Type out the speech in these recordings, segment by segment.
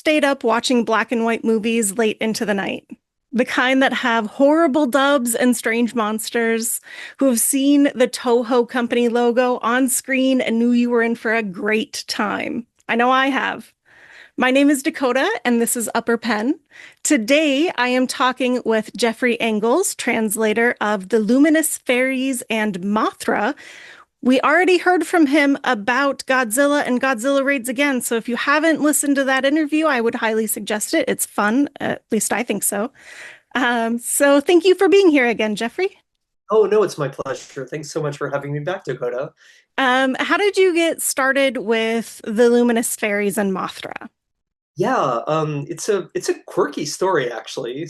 stayed up watching black and white movies late into the night? The kind that have horrible dubs and strange monsters, who have seen the Toho Company logo on screen and knew you were in for a great time. I know I have. My name is Dakota, and this is Upper Pen. Today, I am talking with Jeffrey Engels, translator of The Luminous Fairies and Mothra. We already heard from him about Godzilla and Godzilla Raids Again, so if you haven't listened to that interview, I would highly suggest it. It's fun, at least I think so. So thank you for being here again, Jeffrey. Oh, no, it's my pleasure. Thanks so much for having me back, Dakota. How did you get started with The Luminous Fairies and Mothra? Yeah, it's a quirky story actually.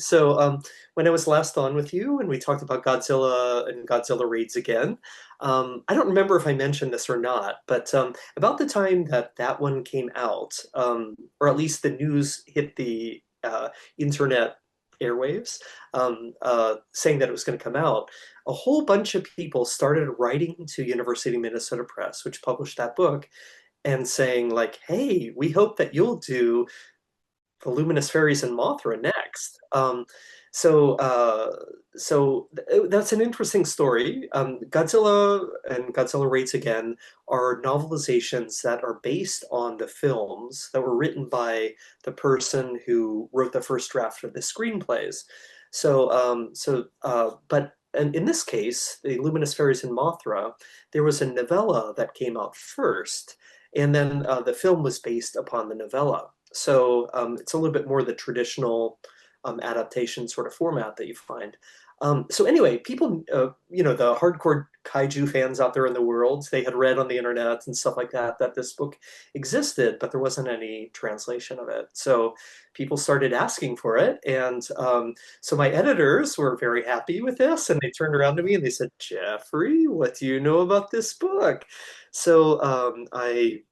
When I was last on with you and we talked about Godzilla and Godzilla Raids Again, I don't remember if I mentioned this or not, but about the time that that one came out, or at least the news hit the internet airwaves, saying that it was going to come out, a whole bunch of people started writing to University of Minnesota Press, which published that book, and saying like, "Hey, we hope that you'll do the Luminous Fairies and Mothra next." So, uh, that's an interesting story. Godzilla and Godzilla Raids Again are novelizations that are based on the films that were written by the person who wrote the first draft of the screenplays. But and in this case, the Luminous Fairies and Mothra, there was a novella that came out first, and then the film was based upon the novella. It's a little bit more the traditional adaptation sort of format that you find. So anyway, people, the hardcore kaiju fans out there in the world, they had read on the internet and stuff like that that this book existed, but there wasn't any translation of it. So people started asking for it, and so my editors were very happy with this, and they turned around to me and they said, "Jeffrey, what do you know about this book?" So I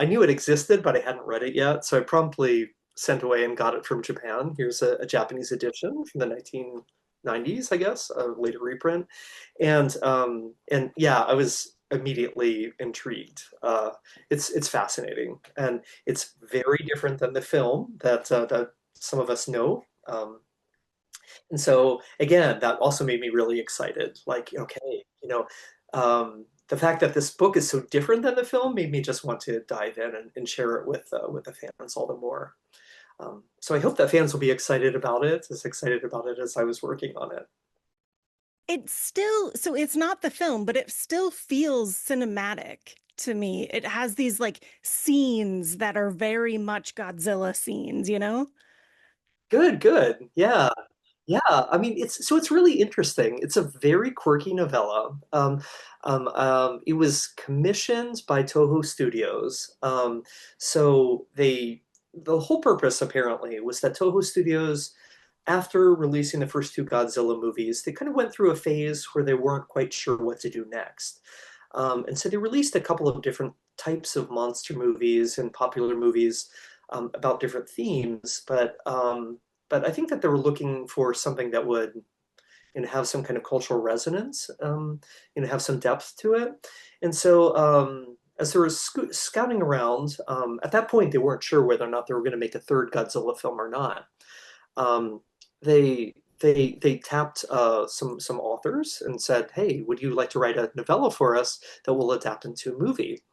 knew it existed, but I hadn't read it yet, so I promptly sent away and got it from Japan. Here's a Japanese edition from the 1990s, I guess, a later reprint, and yeah, I was immediately intrigued. It's fascinating, and it's very different than the film that some of us know. And so again, that also made me really excited. Like, okay, the fact that this book is so different than the film made me just want to dive in and share it with the fans all the more. So I hope that fans will be excited about it, as excited about it as I was working on it. It's still, so it's not the film, but it still feels cinematic to me. It has these like scenes that are very much Godzilla scenes, you know? Good, good. Yeah. Yeah, I mean, it's really interesting. It's a very quirky novella. It was commissioned by Toho Studios. The whole purpose apparently was that Toho Studios, after releasing the first two Godzilla movies, they kind of went through a phase where they weren't quite sure what to do next. And so they released a couple of different types of monster movies and popular movies about different themes, but I think that they were looking for something that would, have some kind of cultural resonance, have some depth to it. And so, as they were scouting around, at that point they weren't sure whether or not they were going to make a third Godzilla film or not. Um, they tapped some authors and said, "Hey, would you like to write a novella for us that will adapt into a movie?"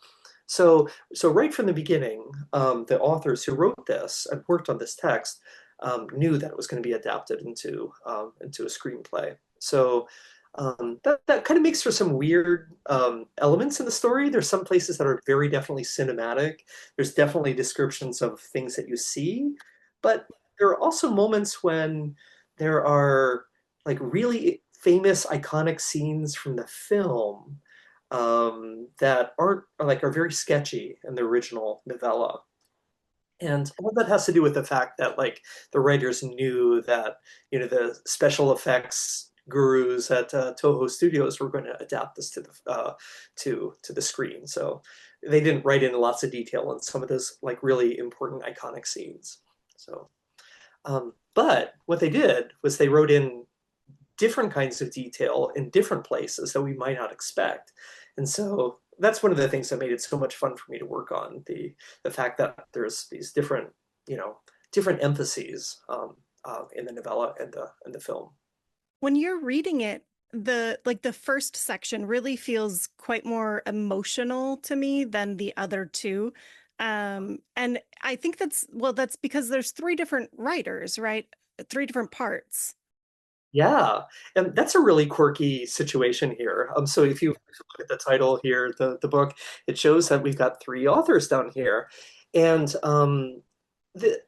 So right from the beginning, the authors who wrote this and worked on this text knew that it was going to be adapted into a screenplay. So that kind of makes for some weird elements in the story. There's some places that are very definitely cinematic. There's definitely descriptions of things that you see, but there are also moments when there are like really famous, iconic scenes from the film that are very sketchy in the original novella. And all that has to do with the fact that like the writers knew that the special effects gurus at Toho Studios were going to adapt this to the screen. So they didn't write in lots of detail on some of those like really important iconic scenes. But what they did was they wrote in different kinds of detail in different places that we might not expect. And so that's one of the things that made it so much fun for me to work on, the fact that there's these different, you know, different emphases in the novella and the film. When you're reading it, the first section really feels quite more emotional to me than the other two. And I think that's because there's three different writers, right? Three different parts. Yeah, and that's a really quirky situation here. So if you look at the title here, the book, it shows that we've got three authors down here, and the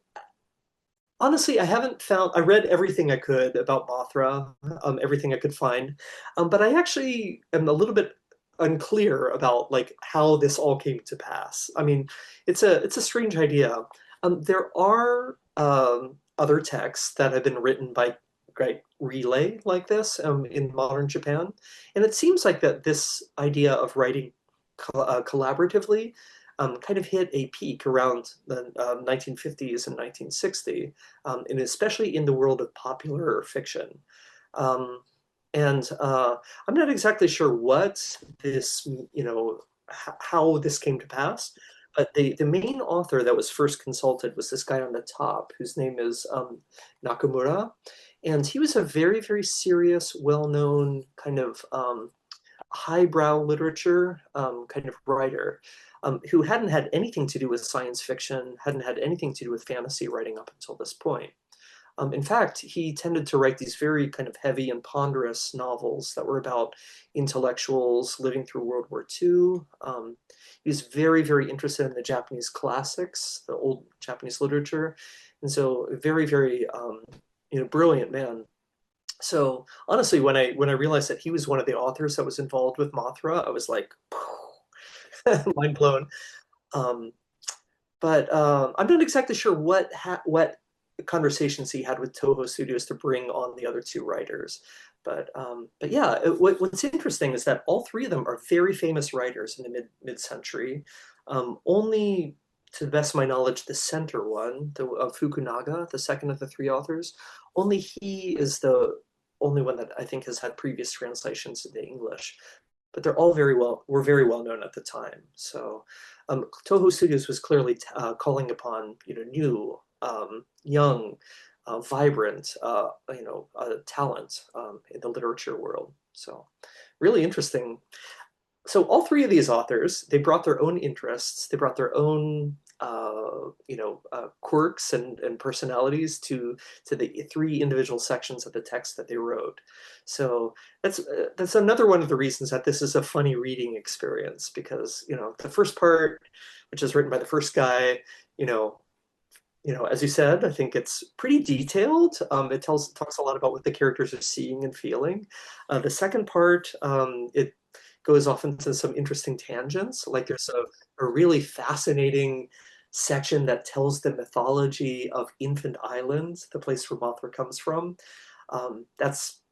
honestly, I haven't found. I read everything I could about Mothra, everything I could find, but I actually am a little bit unclear about like how this all came to pass. I mean, it's a strange idea. There are other texts that have been written by great relay like this in modern Japan, and it seems like that this idea of writing collaboratively kind of hit a peak around the 1950s and 1960, and especially in the world of popular fiction. Um, and I'm not exactly sure what this, how this came to pass, but the main author that was first consulted was this guy on the top, whose name is Nakamura. And he was a very, very serious, well-known kind of highbrow literature kind of writer who hadn't had anything to do with science fiction, hadn't had anything to do with fantasy writing up until this point. In fact, he tended to write these very kind of heavy and ponderous novels that were about intellectuals living through World War II. He was very, very interested in the Japanese classics, the old Japanese literature, and so very, very brilliant man. So honestly, when I realized that he was one of the authors that was involved with Mothra, I was like, mind blown. Um, but I'm not exactly sure what conversations he had with Toho Studios to bring on the other two writers. But yeah, what's interesting is that all three of them are very famous writers in the mid-century. Only, to the best of my knowledge, the center one, the Fukunaga, the second of the three authors, only he is the only one that I think has had previous translations into English. But they're all were very well known at the time. So Toho Studios was clearly calling upon new, young, vibrant, talent in the literature world. So really interesting. So all three of these authors, they brought their own interests, they brought their own quirks and personalities to the three individual sections of the text that they wrote. So that's another one of the reasons that this is a funny reading experience, because the first part, which is written by the first guy, you know as you said, I think it's pretty detailed. It talks a lot about what the characters are seeing and feeling. The second part, it goes off into some interesting tangents. Like there's a really fascinating section that tells the mythology of Infant Island, the place where Mothra comes from. That's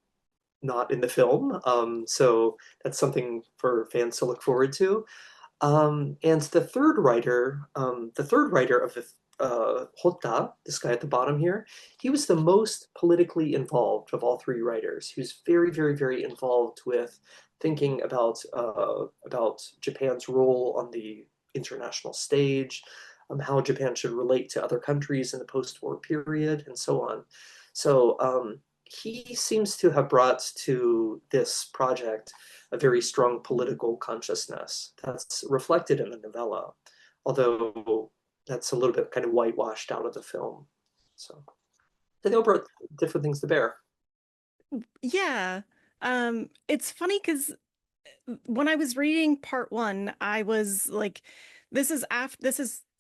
not in the film, so that's something for fans to look forward to. And the third writer of the Hotta, this guy at the bottom here, he was the most politically involved of all three writers. He was very, very, very involved with thinking about Japan's role on the international stage, how Japan should relate to other countries in the post-war period, and so on. So he seems to have brought to this project a very strong political consciousness that's reflected in the novella, although that's a little bit kind of whitewashed out of the film. So they all brought different things to bear. Yeah. It's funny because when I was reading part one, I was like, this is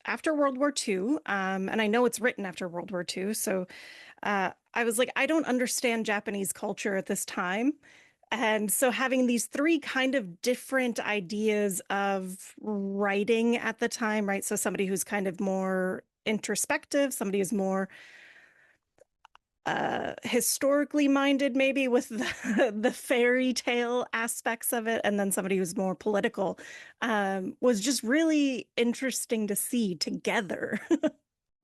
after World War II. And I know it's written after World War II. So I was like, I don't understand Japanese culture at this time. And so having these three kind of different ideas of writing at the time, right? So somebody who's kind of more introspective, somebody who's more historically minded, maybe with the fairy tale aspects of it, and then somebody who's more political, was just really interesting to see together.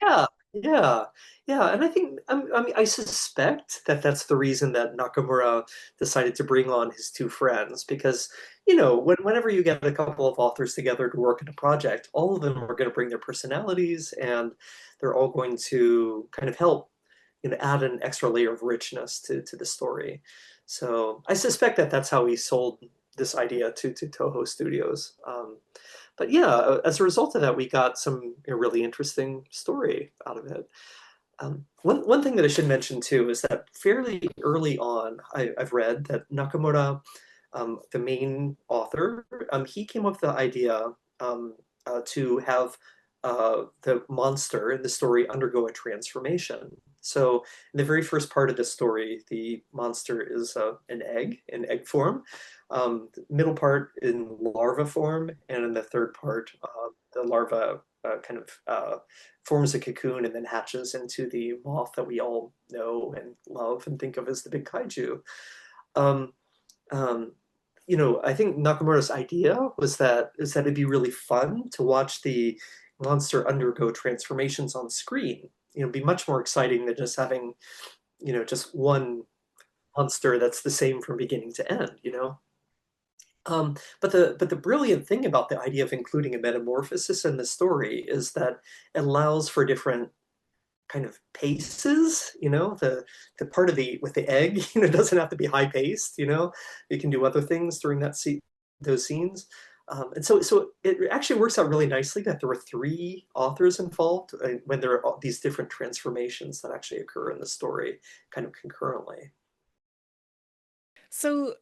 Yeah, yeah, yeah. And I think, I mean, I suspect that that's the reason that Nakamura decided to bring on his two friends, because whenever you get a couple of authors together to work on a project, all of them are going to bring their personalities, and they're all going to kind of help, add an extra layer of richness to the story. So I suspect that that's how he sold this idea to Toho Studios. But yeah, as a result of that, we got some really interesting story out of it. One thing that I should mention too is that fairly early on, I've read that Nakamura, the main author, he came up with the idea to have the monster in the story undergo a transformation. So in the very first part of the story, the monster is an egg in egg form, the middle part in larva form, and in the third part, the larva kind of forms a cocoon and then hatches into the moth that we all know and love and think of as the big kaiju. Um, um, I think Nakamura's idea is that it'd be really fun to watch the monster undergo transformations on screen. Be much more exciting than just having, just one monster that's the same from beginning to end. But the brilliant thing about the idea of including a metamorphosis in the story is that it allows for different kind of paces. The part of the with the egg, doesn't have to be high paced. You can do other things during those scenes. And so it actually works out really nicely that there were three authors involved when there are all these different transformations that actually occur in the story kind of concurrently. So,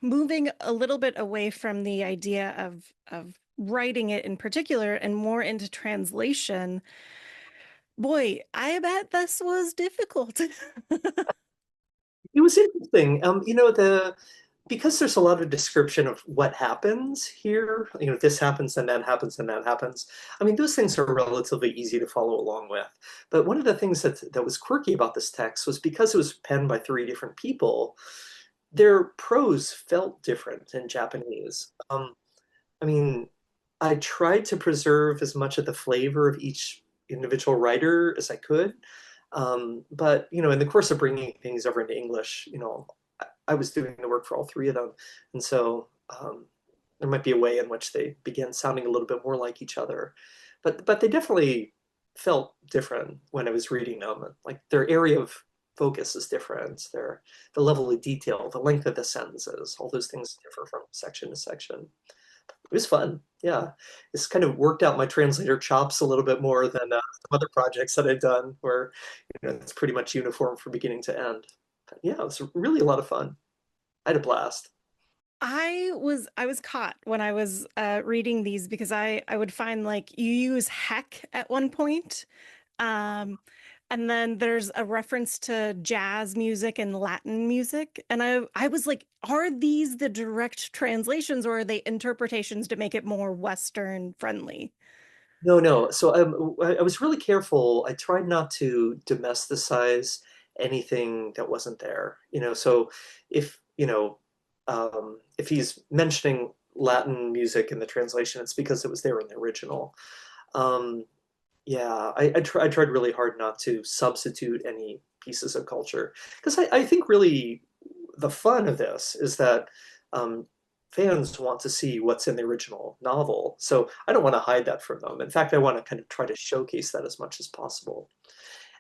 moving a little bit away from the idea of writing it in particular and more into translation, boy, I bet this was difficult. It was interesting. Because there's a lot of description of what happens here, this happens and that happens and that happens. I mean, those things are relatively easy to follow along with. But one of the things that was quirky about this text was because it was penned by three different people, their prose felt different in Japanese. I mean, I tried to preserve as much of the flavor of each individual writer as I could. But, in the course of bringing things over into English, I was doing the work for all three of them. And so there might be a way in which they began sounding a little bit more like each other. But they definitely felt different when I was reading them. Like their area of focus is different. The level of detail, the length of the sentences, all those things differ from section to section. It was fun. Yeah. It's kind of worked out my translator chops a little bit more than some other projects that I've done where, it's pretty much uniform from beginning to end. But yeah, it was really a lot of fun. I had a blast. I was caught when I was reading these because I would find like you use heck at one point. Um, and then there's a reference to jazz music and Latin music. And I was like, are these the direct translations or are they interpretations to make it more Western friendly? No, no. So I was really careful. I tried not to domesticize anything that wasn't there. So if, if he's mentioning Latin music in the translation, it's because it was there in the original. Um, Yeah, I tried really hard not to substitute any pieces of culture because I think really the fun of this is that um, fans want to see what's in the original novel. So I don't want to hide that from them. In fact, I want to kind of try to showcase that as much as possible.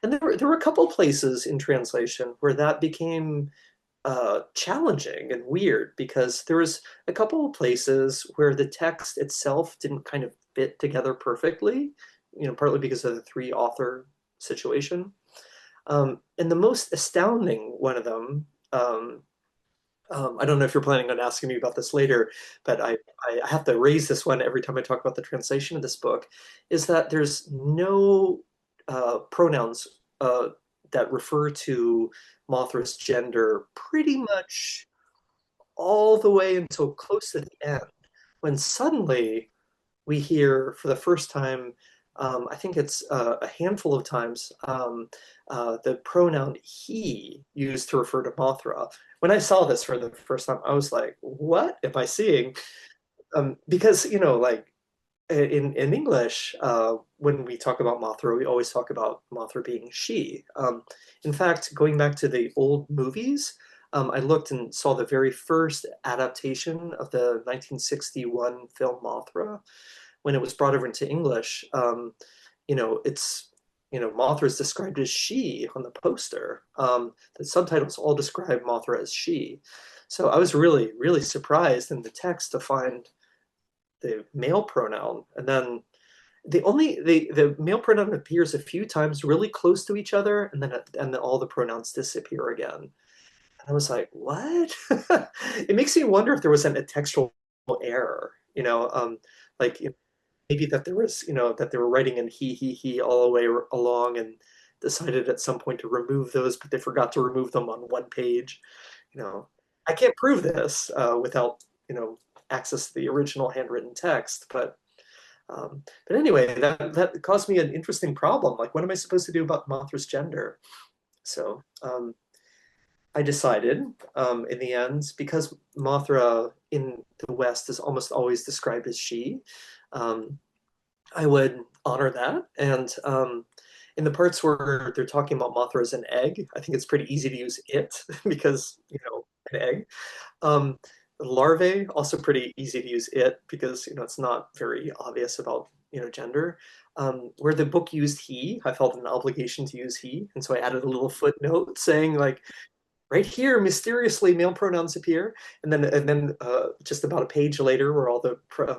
And there were a couple places in translation where that became challenging and weird because there was a couple of places where the text itself didn't kind of fit together perfectly, partly because of the three author situation. And the most astounding one of them, I don't know if you're planning on asking me about this later, but I have to raise this one every time I talk about the translation of this book, is that there's no pronouns that refer to Mothra's gender pretty much all the way until close to the end, when suddenly we hear for the first time, I think it's a handful of times, the pronoun he used to refer to Mothra. When I saw this for the first time, I was like, what am I seeing? Because, like in English, when we talk about Mothra, we always talk about Mothra being she. In fact, going back to the old movies, I looked and saw the very first adaptation of the 1961 film Mothra when it was brought over into English. It's Mothra is described as she on the poster. The subtitles all describe Mothra as she. So I was really, really surprised in the text to find the male pronoun, and then the male pronoun appears a few times really close to each other, and then all the pronouns disappear again. And I was like, what? It makes me wonder if there was a textual error, like maybe that there was, that they were writing in he all the way along and decided at some point to remove those, but they forgot to remove them on one page. You know, I can't prove this without, access to the original handwritten text, but anyway, that caused me an interesting problem. Like, what am I supposed to do about Mothra's gender? So I decided in the end, because Mothra in the West is almost always described as she, um, I would honor that. And in the parts where they're talking about Mothra as an egg, I think it's pretty easy to use it because, an egg. Um, Larvae, also pretty easy to use it because, it's not very obvious about, gender. Where the book used he, I felt an obligation to use he. And so I added a little footnote saying, like, right here, mysteriously, male pronouns appear, and then just about a page later, where all the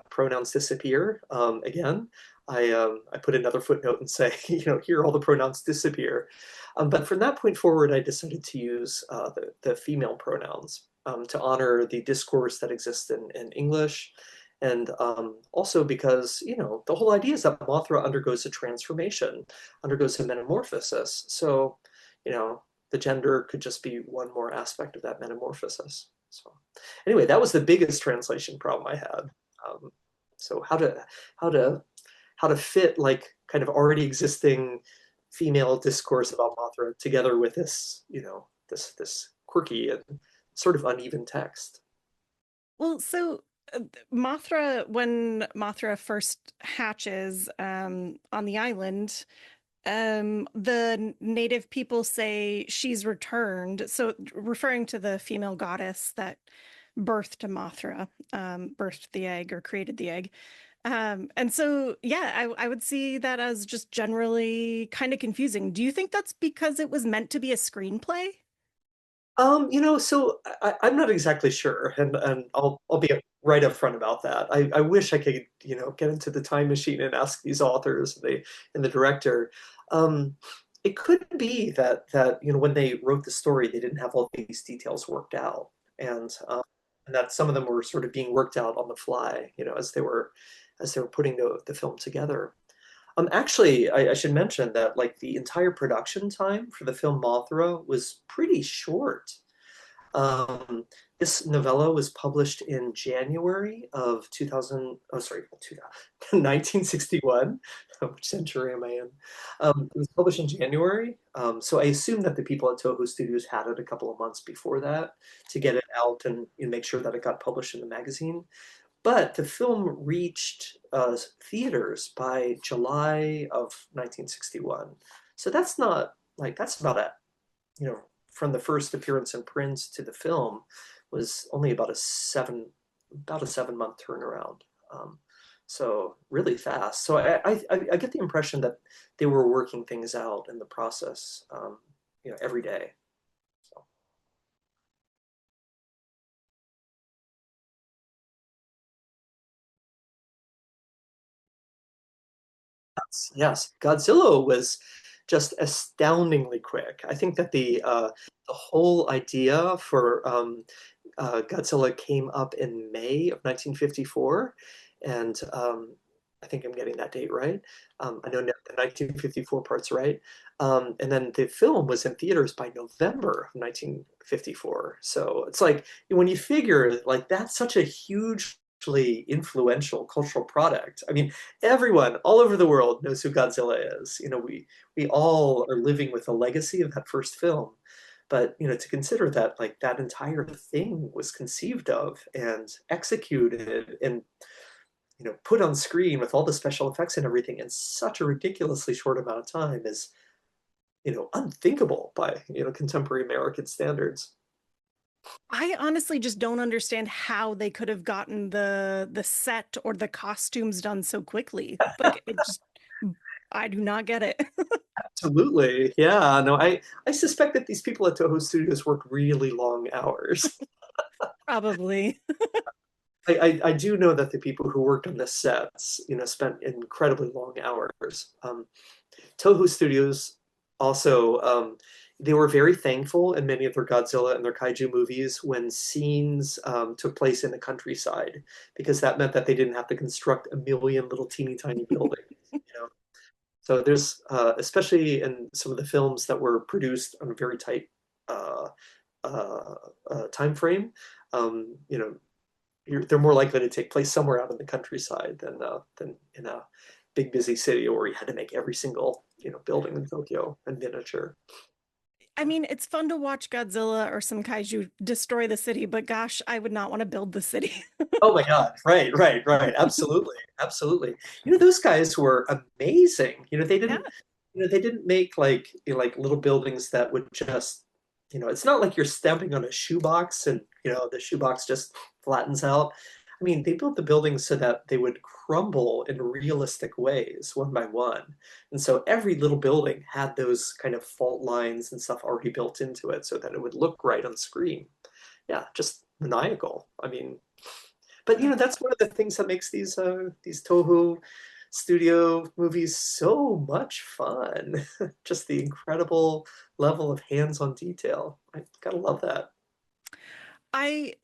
pronouns disappear, again, I put another footnote and say, here all the pronouns disappear. But from that point forward, I decided to use the female pronouns to honor the discourse that exists in English. And also because, the whole idea is that Mothra undergoes a transformation, undergoes a metamorphosis. So, you know, the gender could just be one more aspect of that metamorphosis. So anyway, that was the biggest translation problem I had. Um, so how to how to fit like kind of already existing female discourse about Mothra together with this, this quirky and sort of uneven text. Well, so Mothra, when Mothra first hatches on the island, the native people say she's returned. So referring to the female goddess that birthed Mothra, birthed the egg or created the egg. And so, yeah, I would see that as just generally kind of confusing. Do you think that's because it was meant to be a screenplay? So I'm not exactly sure, and I'll be right up front about that. I wish I could, get into the time machine and ask these authors and the director. Um, it could be that when they wrote the story, they didn't have all these details worked out, and that some of them were sort of being worked out on the fly, as they were putting the film together. Actually, I should mention that like the entire production time for the film Mothra was pretty short. Um, this novella was published in January of 2000, oh, sorry, 2000, 1961. Which century am I in? It was published in January. So I assume that the people at Toho Studios had it a couple of months before that to get it out and make sure that it got published in the magazine. But the film reached theaters by July of 1961. So that's not like, that's about from the first appearance in print to the film was only about a 7 month turnaround. Um, so really fast. So I get the impression that they were working things out in the process, every day. So. Yes, Godzilla was just astoundingly quick. I think that the whole idea for Godzilla came up in May of 1954, and I think I'm getting that date right. I know the 1954 part's right. And then the film was in theaters by November of 1954. So it's like when you figure like that's such a hugely influential cultural product. I mean, everyone all over the world knows who Godzilla is. We all are living with the legacy of that first film. But to consider that like that entire thing was conceived of and executed and put on screen with all the special effects and everything in such a ridiculously short amount of time is unthinkable by contemporary American standards. I honestly just don't understand how they could have gotten the set or the costumes done so quickly. Like it just I do not get it. Absolutely. Yeah. No, I suspect that these people at Toho Studios work really long hours. Probably. I do know that the people who worked on the sets, spent incredibly long hours. Toho Studios also, they were very thankful in many of their Godzilla and their Kaiju movies when scenes took place in the countryside, because that meant that they didn't have to construct a million little teeny tiny buildings. You know? So there's, especially in some of the films that were produced on a very tight uh, time frame, they're more likely to take place somewhere out in the countryside than in a big busy city where you had to make every single building in Tokyo in miniature. I mean, it's fun to watch Godzilla or some kaiju destroy the city, but gosh, I would not want to build the city. Oh my God. Right, right, right. Absolutely. Absolutely. Those guys were amazing. Yeah. They didn't make like little buildings that would just, it's not like you're stamping on a shoebox and, the shoebox just flattens out. I mean, they built the buildings so that they would crumble in realistic ways one by one. And so every little building had those kind of fault lines and stuff already built into it so that it would look right on screen. Yeah, just maniacal. I mean, but that's one of the things that makes these Toho studio movies so much fun. Just the incredible level of hands-on detail. I gotta love that. I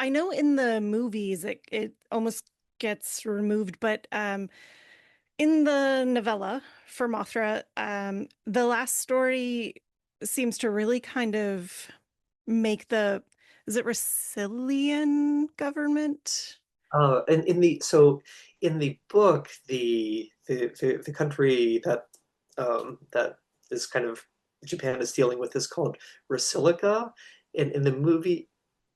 know in the movies it almost gets removed, but in the novella for Mothra, the last story seems to really kind of make the, is it Brazilian government? And in the book, the country that is kind of Japan is dealing with is called Rasilica. In the movie,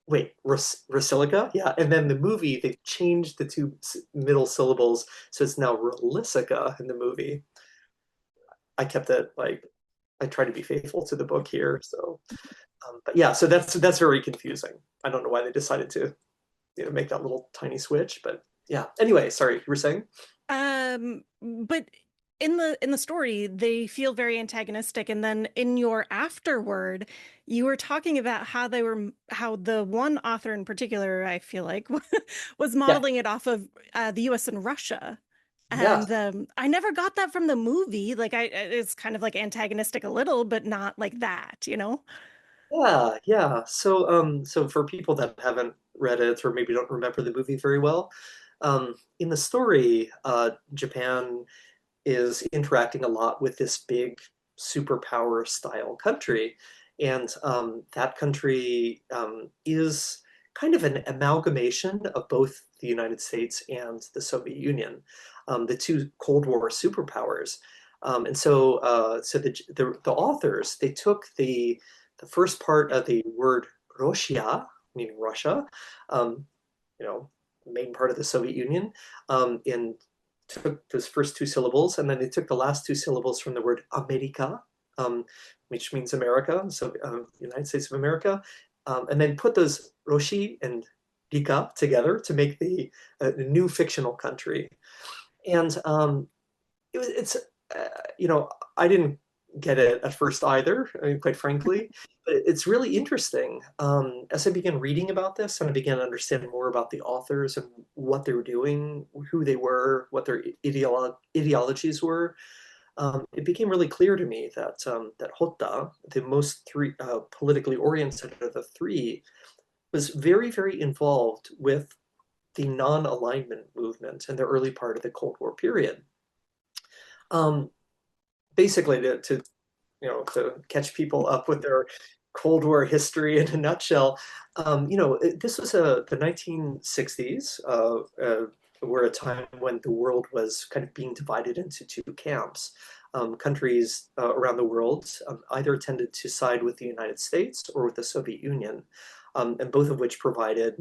wait, Rasilica? Yeah. And then the movie, they changed the two middle syllables, so it's now Relisica in the movie. I kept it like I try to be faithful to the book here. So, but yeah, so that's very confusing. I don't know why they decided to make that little tiny switch, but yeah. Anyway, sorry, you were saying? But in the story, they feel very antagonistic, and then in your afterword, you were talking about how the one author in particular, I feel like, was Yeah. modeling it off of the U.S. and Russia. Yes. And I never got that from the movie. Like it's kind of like antagonistic a little, but not like that, you know? Yeah, yeah. So for people that haven't read it or maybe don't remember the movie very well, in the story, Japan is interacting a lot with this big superpower style country. And that country is kind of an amalgamation of both the United States and the Soviet Union, the two Cold War superpowers. So the authors, they took the first part of the word Russia, meaning Russia, um, you know, main part of the Soviet Union, and took those first two syllables, and then they took the last two syllables from the word America, which means America, so United States of America, and then put those Roshi and Rika together to make the new fictional country. And it's uh, you know I didn't get it at first either, I mean, quite frankly, but it's really interesting. As I began reading about this and I began understanding more about the authors and what they were doing, who they were, what their ideologies were, it became really clear to me that Hotta, the most politically oriented of the three, was very, very involved with the non-alignment movement in the early part of the Cold War period. Um, Basically, to catch people up with their Cold War history in a nutshell, this was the 1960s, were a time when the world was kind of being divided into two camps. Countries around the world either tended to side with the United States or with the Soviet Union, and both of which provided,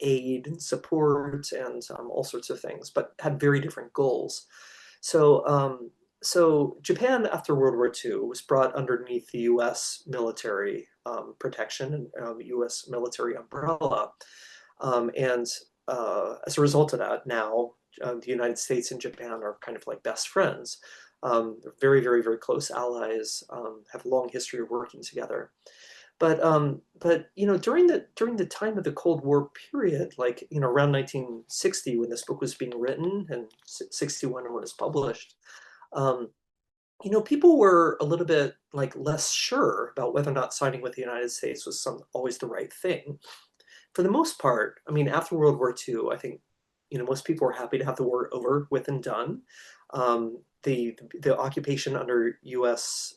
aid and support and all sorts of things, but had very different goals. So so Japan after World War II was brought underneath the U.S. military protection and U.S. military umbrella, and as a result of that, now the United States and Japan are kind of like best friends. They're very, very, very close allies. Have a long history of working together. But during the time of the Cold War period, like around 1960 when this book was being written and 61 when it was published, um, people were a little bit like less sure about whether or not siding with the United States was always the right thing. For the most part, I mean, after World War II, I think most people were happy to have the war over with and done. The occupation under U.S.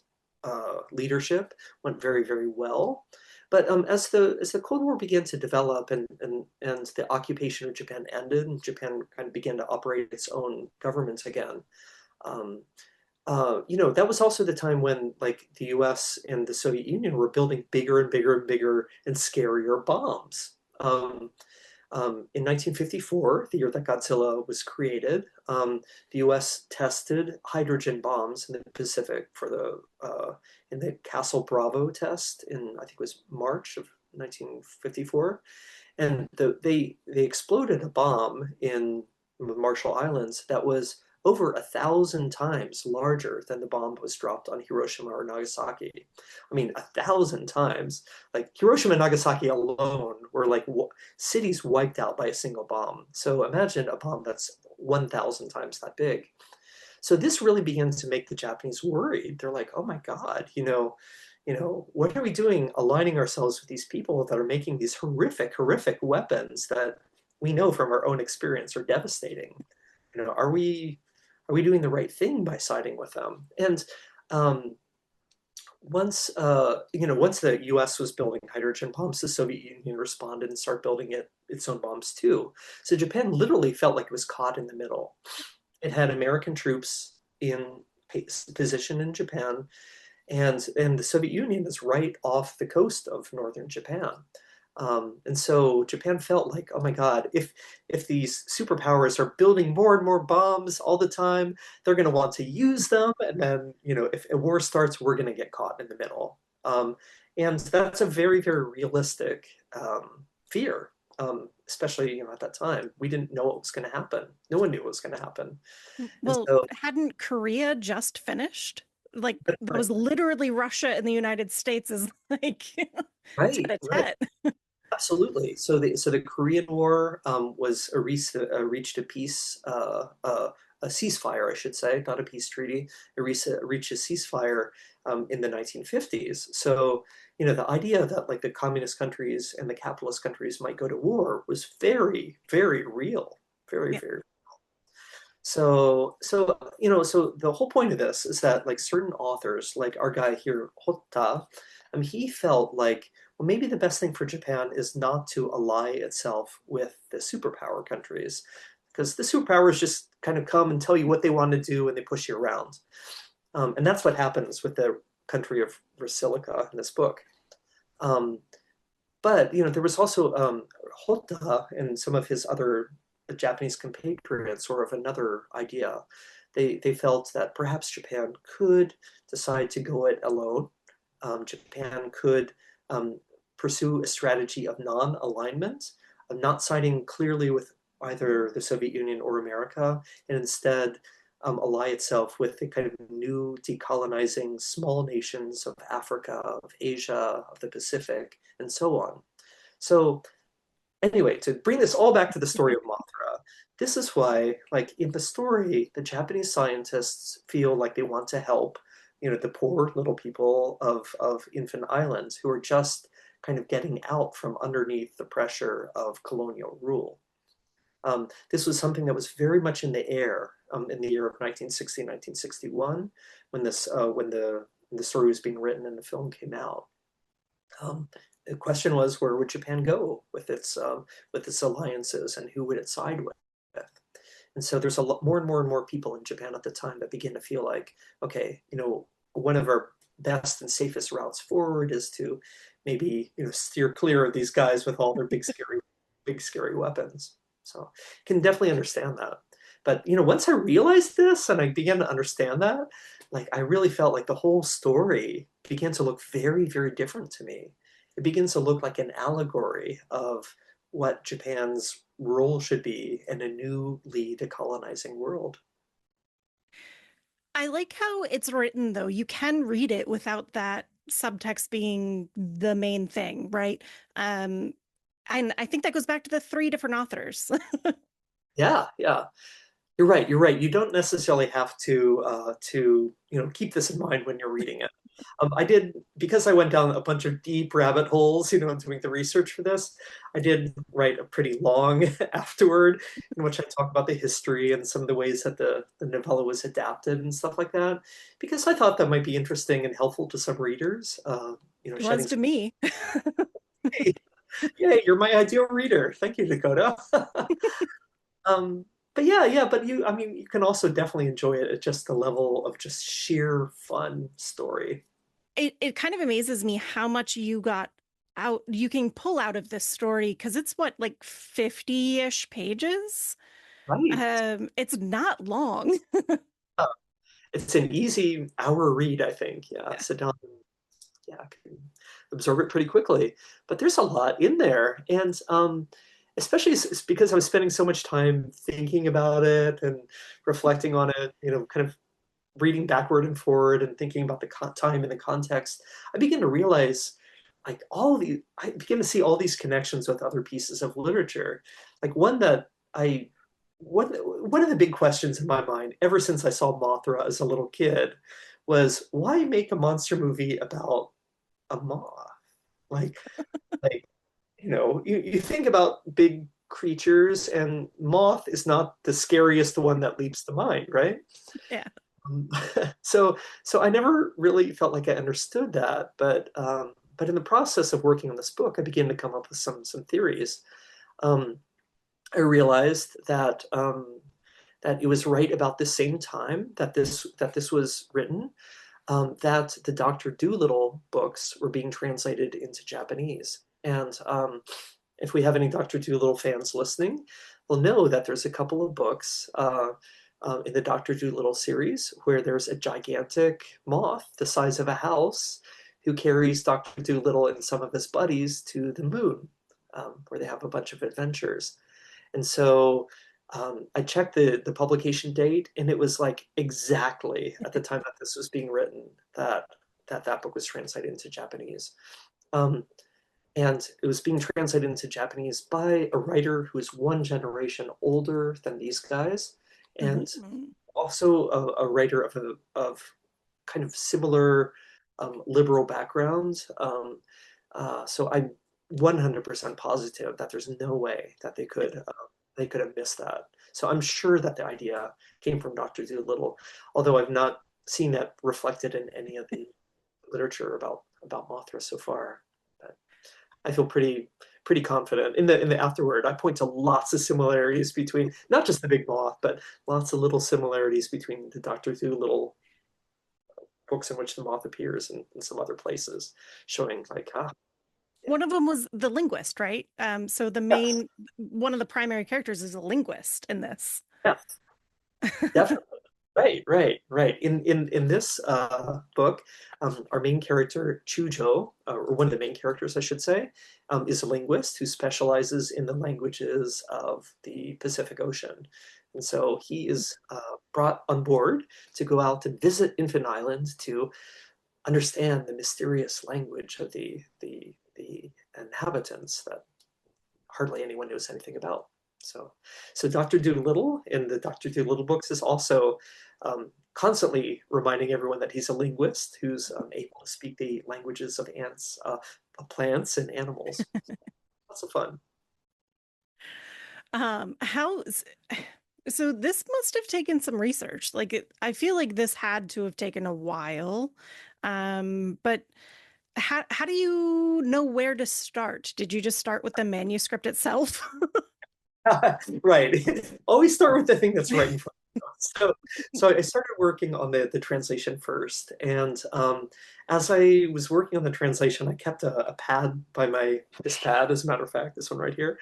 Leadership went very, very well. But as the Cold War began to develop and the occupation of Japan ended and Japan kind of began to operate its own government again, um, that was also the time when like the US and the Soviet Union were building bigger and bigger and bigger and scarier bombs. In 1954, the year that Godzilla was created, the U.S. tested hydrogen bombs in the Pacific in the Castle Bravo test in I think it was March of 1954, and they exploded a bomb in the Marshall Islands that was over 1,000 times larger than the bomb that was dropped on Hiroshima or Nagasaki. I mean, 1,000 times. Like Hiroshima and Nagasaki alone were like cities wiped out by a single bomb. So imagine a bomb that's 1,000 times that big. So this really began to make the Japanese worried. They're like, oh my God, what are we doing aligning ourselves with these people that are making these horrific, horrific weapons that we know from our own experience are devastating? Are we doing the right thing by siding with them? And um, once the U.S. was building hydrogen bombs, the Soviet Union responded and started building its own bombs too. So Japan literally felt like it was caught in the middle. It had American troops in position in Japan, and the Soviet Union is right off the coast of northern Japan. And so Japan felt like, oh my God, if these superpowers are building more and more bombs all the time, they're going to want to use them, and then if a war starts, we're going to get caught in the middle. And that's a very, very realistic fear, especially at that time. We didn't know what was going to happen. No one knew what was going to happen, and Well, so hadn't Korea just finished? Like that's that right, was literally Russia and the United States is like right, right. tete-a-tete. Absolutely. So the Korean War reached a a ceasefire, I should say, not a peace treaty. It reached a ceasefire in the 1950s. So the idea that like the communist countries and the capitalist countries might go to war was very, very real, very, Yeah. very. So the whole point of this is that like certain authors, like our guy here, Hotta, he felt like, well, maybe the best thing for Japan is not to ally itself with the superpower countries, because the superpowers just kind of come and tell you what they want to do and they push you around. And that's what happens with the country of Rasilica in this book. Um, but there was also Hotta and some of his other Japanese compatriots sort of another idea. They felt that perhaps Japan could decide to go it alone. Japan could pursue a strategy of non-alignment, of not siding clearly with either the Soviet Union or America, and instead ally itself with the kind of new decolonizing small nations of Africa, of Asia, of the Pacific, and so on. So anyway, to bring this all back to the story of Mothra, this is why, like in the story, the Japanese scientists feel like they want to help, the poor little people of Infant Islands who are just kind of getting out from underneath the pressure of colonial rule. This was something that was very much in the air in the year of 1960, 1961, when the story was being written and the film came out. Um, the question was, where would Japan go with its alliances, and who would it side with? And so there's a lot more and more and more people in Japan at the time that begin to feel like, okay, one of our best and safest routes forward is to maybe steer clear of these guys with all their big scary weapons. So can definitely understand that. But once I realized this and I began to understand that, like I really felt like the whole story began to look very, very different to me. It begins to look like an allegory of what Japan's role should be in a newly decolonizing world. I like how it's written, though. You can read it without that subtext being the main thing, right? Um, and I think that goes back to the three different authors. Yeah, yeah. You're right. You're right. You don't necessarily have to keep this in mind when you're reading it. I did because I went down a bunch of deep rabbit holes, doing the research for this. I did write a pretty long afterward in which I talk about the history and some of the ways that the novella was adapted and stuff like that, because I thought that might be interesting and helpful to some readers. It was Shedding to some. me. Hey, yay, you're my ideal reader. Thank you, Dakota. Um, but yeah, yeah, but I mean, you can also definitely enjoy it at just the level of just sheer fun story. It kind of amazes me how much you can pull out of this story because it's what, like 50-ish pages? Right. It's not long. Uh, it's an easy hour read, I think. Yeah, Yeah. sit down and yeah, can absorb it pretty quickly. But there's a lot in there, and especially because I was spending so much time thinking about it and reflecting on it, kind of reading backward and forward and thinking about the time and the context, I begin to realize like I begin to see all these connections with other pieces of literature. Like one of the big questions in my mind ever since I saw Mothra as a little kid was why make a monster movie about a moth? Like, like you think about big creatures and moth is not the scariest one that leaps to mind, right? Yeah. Um, so so I never really felt like I understood that, but in the process of working on this book, I began to come up with some theories. Um, I realized that it was right about the same time that this was written, that the Doctor Dolittle books were being translated into Japanese. And if we have any Doctor Dolittle fans listening, will know that there's a couple of books in the Doctor Dolittle series where there's a gigantic moth the size of a house who carries Doctor Dolittle and some of his buddies to the moon, where they have a bunch of adventures. And so I checked the publication date, and it was like exactly at the time that this was being written that book was translated into Japanese. Um, and it was being translated into Japanese by a writer who is one generation older than these guys, and Mhm. also a writer of kind of similar liberal background. So I'm 100% positive that there's no way that they could have missed that. So I'm sure that the idea came from Dr. Dolittle, although I've not seen that reflected in any of the literature about Mothra so far. But I feel pretty confident. In the afterword, I point to lots of similarities between not just the big moth, but lots of little similarities between the Doctor Dolittle books in which the moth appears and some other places, showing like yeah, One of them was the linguist, right? So yes, one of the primary characters is a linguist in this. yeah, definitely. Right, right, right. In this book, our main character Chujo, or one of the main characters, I should say, is a linguist who specializes in the languages of the Pacific Ocean, and so he is brought on board to go out and visit Infant Island to understand the mysterious language of the inhabitants that hardly anyone knows anything about. So, so Dr. Dolittle in the Dr. Dolittle books is also constantly reminding everyone that he's a linguist who's able to speak the languages of ants, plants, and animals. Lots of fun. How so this must have taken some research. I feel like this had to have taken a while. But how do you know where to start? Did you just start with the manuscript itself? Right. Always start with the thing that's right in front. So, so I started working on the translation first, and as I was working on the translation, I kept a pad by this pad, as a matter of fact, this one right here.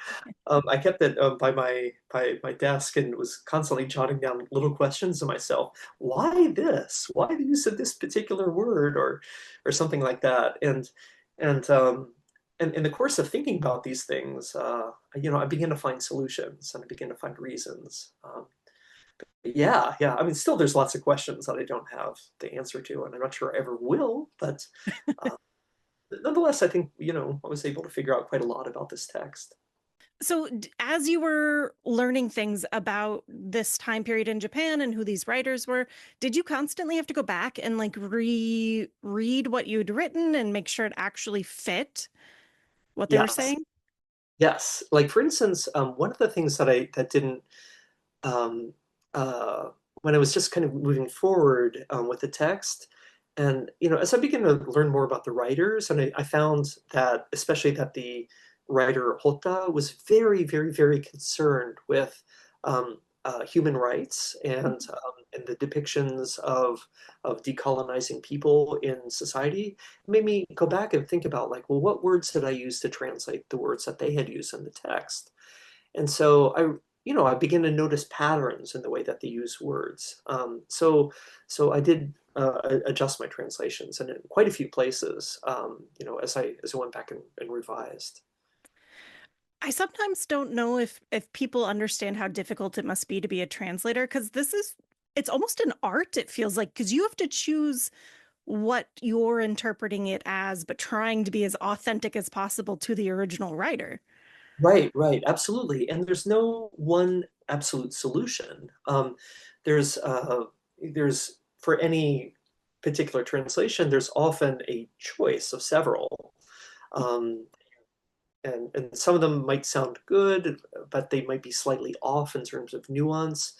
I kept it by my desk and was constantly jotting down little questions to myself. Why this? Why the use of this particular word, or something like that? And and in the course of thinking about these things, I began to find solutions and I began to find reasons. Yeah. I mean, still, there's lots of questions that I don't have the answer to, and I'm not sure I ever will. But uh, nonetheless, I think, I was able to figure out quite a lot about this text. So, as you were learning things about this time period in Japan and who these writers were, did you constantly have to go back and like reread what you'd written and make sure it actually fit what they were Yes, saying? yes. Like for instance, one of the things that didn't um, uh, when I was just kind of moving forward with the text, and as I began to learn more about the writers, and I found that especially that the writer Hotta was very, very, very concerned with human rights and the depictions of decolonizing people in society. It made me go back and think about like, well, what words did I use to translate the words that they had used in the text? And so I began to notice patterns in the way that they use words. So I did adjust my translations, and in quite a few places, as I went back and revised. I sometimes don't know if people understand how difficult it must be to be a translator because it's almost an art, it feels like, because you have to choose what you're interpreting it as, but trying to be as authentic as possible to the original writer. Right, absolutely. And there's no one absolute solution. There's there's for any particular translation, there's often a choice of several. Um, and some of them might sound good, but they might be slightly off in terms of nuance.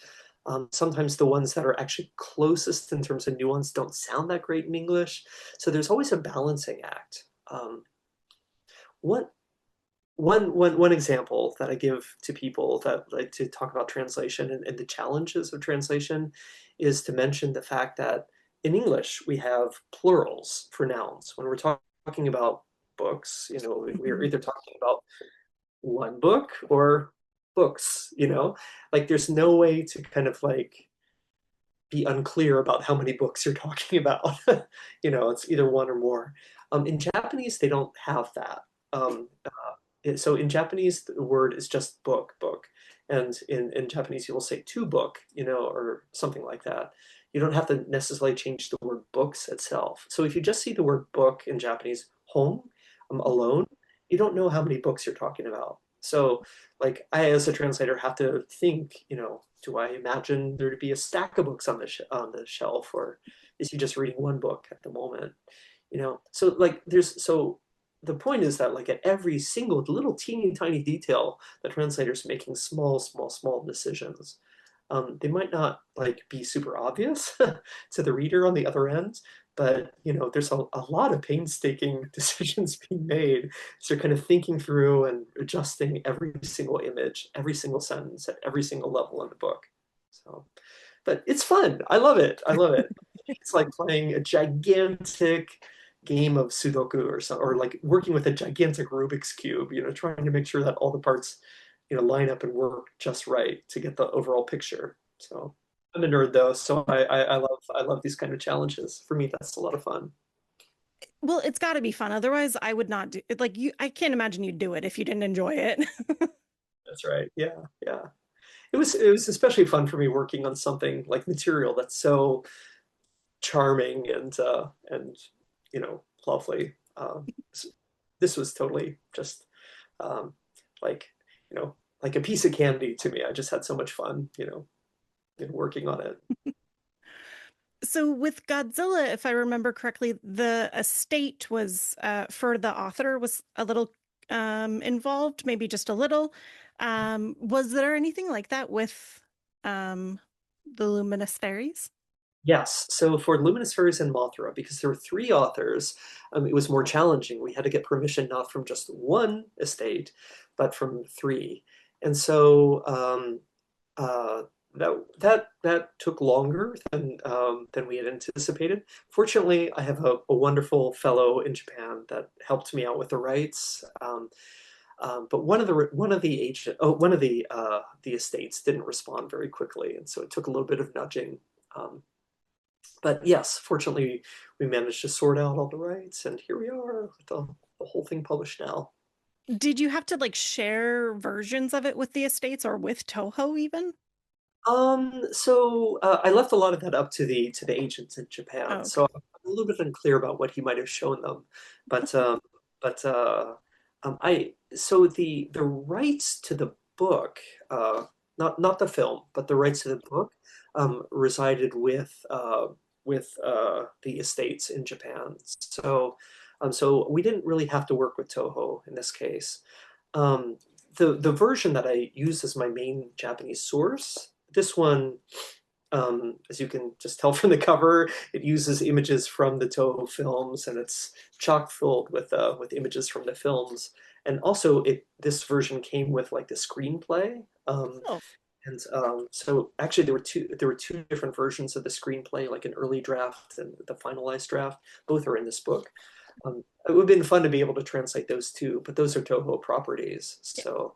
Sometimes the ones that are actually closest in terms of nuance don't sound that great in English. So there's always a balancing act. What one example that I give to people that like to talk about translation and the challenges of translation is to mention the fact that in English we have plurals for nouns. When we're talking about books, we're Mhm. either talking about one book or books. Like there's no way to kind of like be unclear about how many books you're talking about. It's either one or more. In Japanese, they don't have that. So in Japanese, the word is just book. And in Japanese, you will say two book, or something like that. You don't have to necessarily change the word books itself. So if you just see the word book in Japanese, hon, alone, you don't know how many books you're talking about. So like I, as a translator, have to think, do I imagine there to be a stack of books on the shelf, or is he just reading one book at the moment? So like so the point is that like at every single little teeny tiny detail, the translator's making small decisions. They might not like be super obvious to the reader on the other end, but there's a lot of painstaking decisions being made. So you're kind of thinking through and adjusting every single image, every single sentence at every single level in the book. So, but it's fun. I love it. I love it. It's like playing a gigantic game of Sudoku or like working with a gigantic Rubik's cube, trying to make sure that all the parts, line up and work just right to get the overall picture. So I'm a nerd though, so I love these kind of challenges. For me, that's a lot of fun. Well, it's got to be fun. Otherwise, I would not do it. Like you, I can't imagine you'd do it if you didn't enjoy it. That's right. Yeah. It was especially fun for me working on something like material that's so charming and lovely. This was totally just um, like like a piece of candy to me. I just had so much fun, in working on it. So with Godzilla, if I remember correctly, the estate was for the author was a little involved, maybe just a little. Was there anything like that with um, the Luminous Fairies? Yes. So for Luminous Fairies and Mothra, because there were three authors, it was more challenging. We had to get permission not from just one estate, but from three. And so uh, that took longer than we had anticipated. Fortunately, I have a wonderful fellow in Japan that helped me out with the rights. But one of the estates didn't respond very quickly, and so it took a little bit of nudging. Um, but yes, fortunately, we managed to sort out all the rights, and here we are with the whole thing published now. Did you have to like share versions of it with the estates or with Toho even? I left a lot of that up to the agents in Oh, Japan, okay. so I'm a little bit unclear about what he might have shown them, but but I so the rights to the book, not the film, but the rights to the book, resided with the estates in Japan. So we didn't really have to work with Toho in this case. Um, the version that I use as my main Japanese source, this one, as you can just tell from the cover, it uses images from the Toho films, and it's chock filled with images from the films. And also, it this version came with like the screenplay. Oh, So actually, there were two different versions of the screenplay, like an early draft and the finalized draft. Both are in this book. It would have been fun to be able to translate those two, but those are Toho properties, yeah. so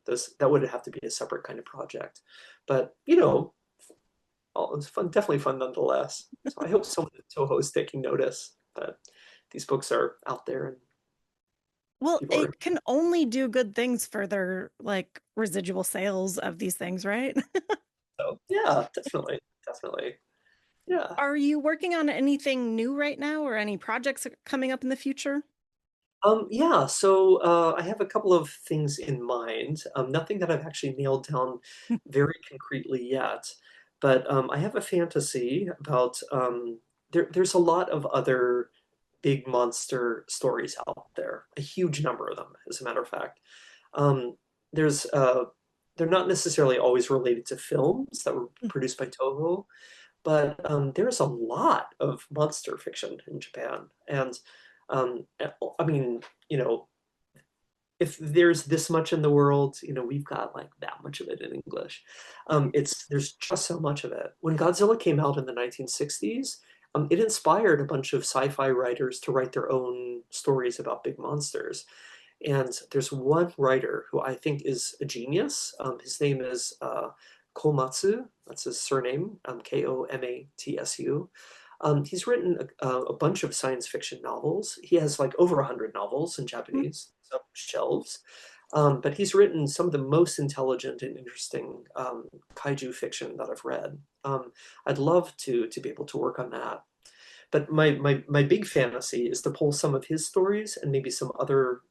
those that would have to be a separate kind of project. But it was fun, definitely fun nonetheless. So I hope someone at Toho is taking notice that these books are out there and Well, people are. it can only do good things for their like residual sales of these things, right? So yeah, definitely, definitely, yeah. Are you working on anything new right now or any projects coming up in the future? Yeah, so I have a couple of things in mind. Nothing that I've actually nailed down very concretely yet, but I have a fantasy about there's a lot of other big monster stories out there, a huge number of them, as a matter of fact. Um, there's they're not necessarily always related to films that were produced by Toho, but there's a lot of monster fiction in Japan, and I mean, you know, if there's this much in the world, we've got like that much of it in English. There's just so much of it. When Godzilla came out in the 1960s, it inspired a bunch of sci-fi writers to write their own stories about big monsters. And there's one writer who I think is a genius. His name is Komatsu. That's his surname, Komatsu. He's written a bunch of science fiction novels. He has like over 100 novels in Japanese, some shelves. But he's written some of the most intelligent and interesting kaiju fiction that I've read. I'd love to be able to work on that. But my big fantasy is to pull some of his stories and maybe some other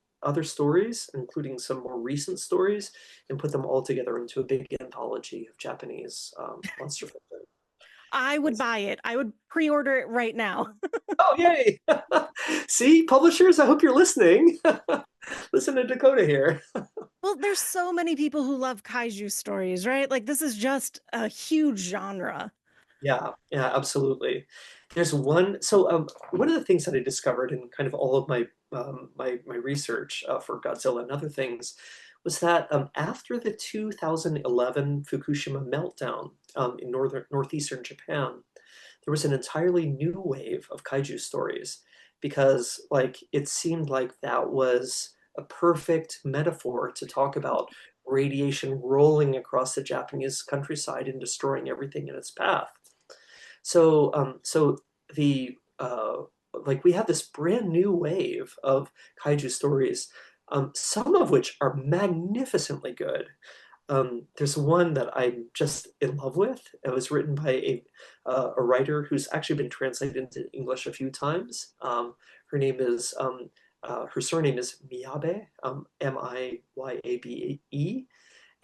stories, including some more recent stories, and put them all together into a big anthology of Japanese monster fiction. I would buy it. I would pre-order it right now. Oh, yay! See, publishers, I hope you're listening. Listen to Dakota here. Well, there's so many people who love kaiju stories, right? Like this is just a huge genre. Yeah, yeah, absolutely. One of the things that I discovered in kind of all of my research for Godzilla and other things was that after the 2011 Fukushima meltdown in northeastern Japan, there was an entirely new wave of kaiju stories because like it seemed like that was a perfect metaphor to talk about radiation rolling across the Japanese countryside and destroying everything in its path. So the like we have this brand new wave of kaiju stories, some of which are magnificently good. There's one that I'm just in love with. It was written by a writer who's actually been translated into English a few times. Her name is her surname is Miyabe, Miyabe,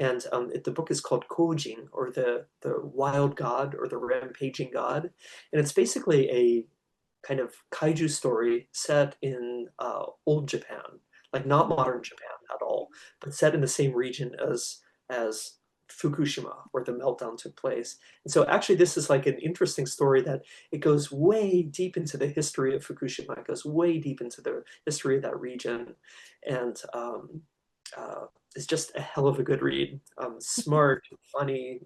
and the book is called Kojin, or the Wild God, or the Rampaging God, and it's basically a kind of kaiju story set in old Japan, like not modern Japan at all, but set in the same region as Fukushima, where the meltdown took place. And so actually this is like an interesting story that it goes way deep into the history of Fukushima. It goes way deep into the history of that region. And it's just a hell of a good read. Smart, funny,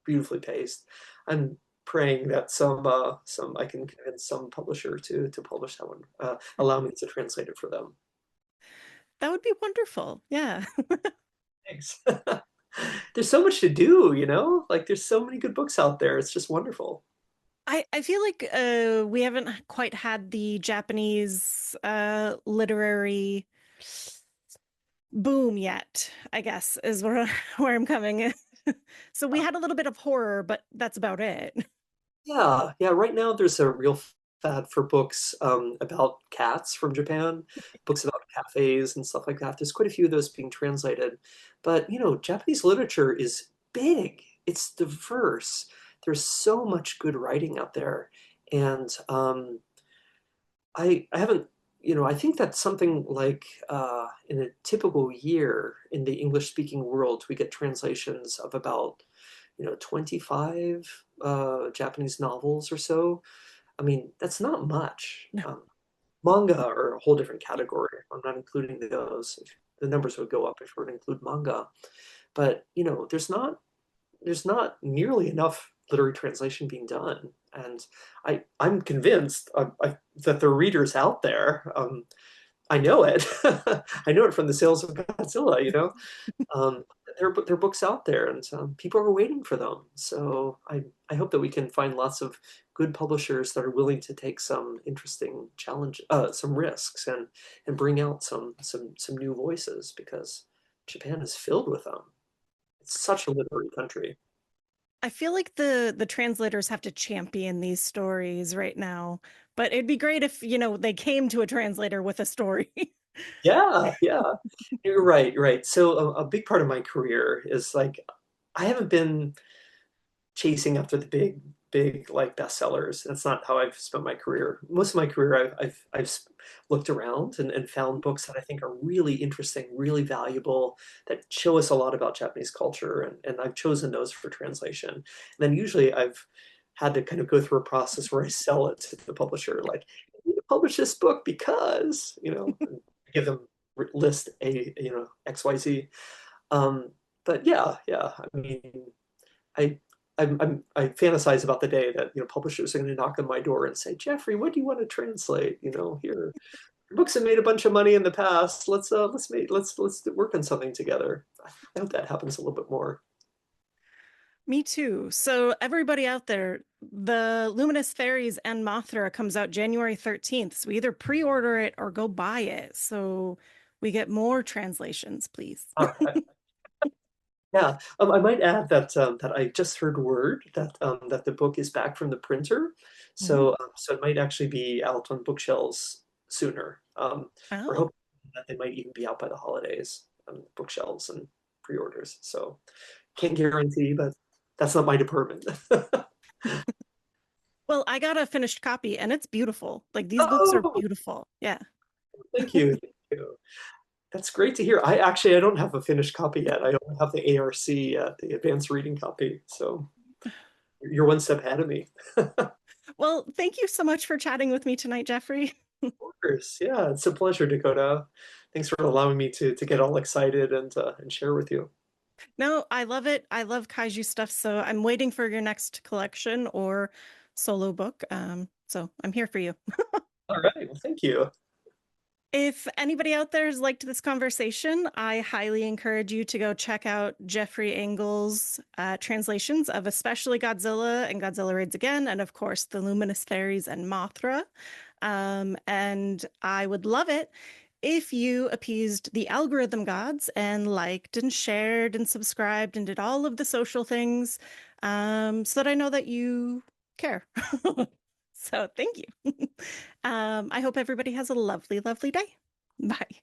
beautifully paced. I'm praying that some I can convince some publisher to publish that one, allow me to translate it for them. That would be wonderful. Yeah. Thanks. There's so much to do, you know? Like there's so many good books out there. It's just wonderful. I feel like we haven't quite had the Japanese literary boom yet, I guess, is where where I'm coming. So we had a little bit of horror, but that's about it. Yeah, yeah. Right now, there's a real fad for books about cats from Japan, books about cafes and stuff like that. There's quite a few of those being translated. But, you know, Japanese literature is big, it's diverse. There's so much good writing out there. And I haven't, you know, I think that something like in a typical year in the English speaking world, we get translations of about, you know, 25 Japanese novels or so. I mean, that's not much. No. Manga are a whole different category. I'm not including those. The numbers would go up if we were to include manga. But, you know, there's not nearly enough literary translation being done. And I'm convinced that there are readers out there. I know it. I know it from the sales of Godzilla, you know. Um, there are books out there, and people are waiting for them. So I hope that we can find lots of good publishers that are willing to take some interesting challenge, some risks, and bring out some new voices because Japan is filled with them. It's such a literary country. I feel like the translators have to champion these stories right now, but it'd be great if, they came to a translator with a story. Yeah, yeah. You're right, you're right. So a big part of my career is like I haven't been chasing after the big like bestsellers. That's not how I've spent my career. Most of my career, I've looked around and found books that I think are really interesting, really valuable, that show us a lot about Japanese culture, and I've chosen those for translation. And then usually I've had to kind of go through a process where I sell it to the publisher, like, you need to publish this book because, and give them list a, XYZ. Um, but yeah, yeah. I mean, I I fantasize about the day that publishers are going to knock on my door and say, Jeffrey, what do you want to translate? Here, your books have made a bunch of money in the past. Let's work on something together. I hope that happens a little bit more. Me too. So everybody out there, the Luminous Fairies and Mothra comes out January 13th. So either pre-order it or go buy it. So we get more translations, please. All right. Yeah, I might add that I just heard word that the book is back from the printer, Mhm. so it might actually be out on bookshelves sooner. We're Oh, hoping that they might even be out by the holidays on bookshelves and pre-orders. So can't guarantee, but that's not my department. well, I got a finished copy and it's beautiful. Like these books are Oh, beautiful. Yeah. thank you, thank you. That's great to hear. I don't have a finished copy yet. I only have the ARC, the advanced reading copy. So you're one step ahead of me. Well, thank you so much for chatting with me tonight, Jeffrey. Course. Yeah, it's a pleasure, Dakota. Thanks for allowing me to get all excited and share with you. No, I love it. I love kaiju stuff. So I'm waiting for your next collection or solo book. So I'm here for you. All right. Well, thank you. If anybody out there has liked this conversation, I highly encourage you to go check out Jeffrey Engel's translations of especially Godzilla and Godzilla Raids Again, and of course, the Luminous Fairies and Mothra. And I would love it if you appeased the algorithm gods and liked and shared and subscribed and did all of the social things so that I know that you care. So thank you. I hope everybody has a lovely, lovely day. Bye.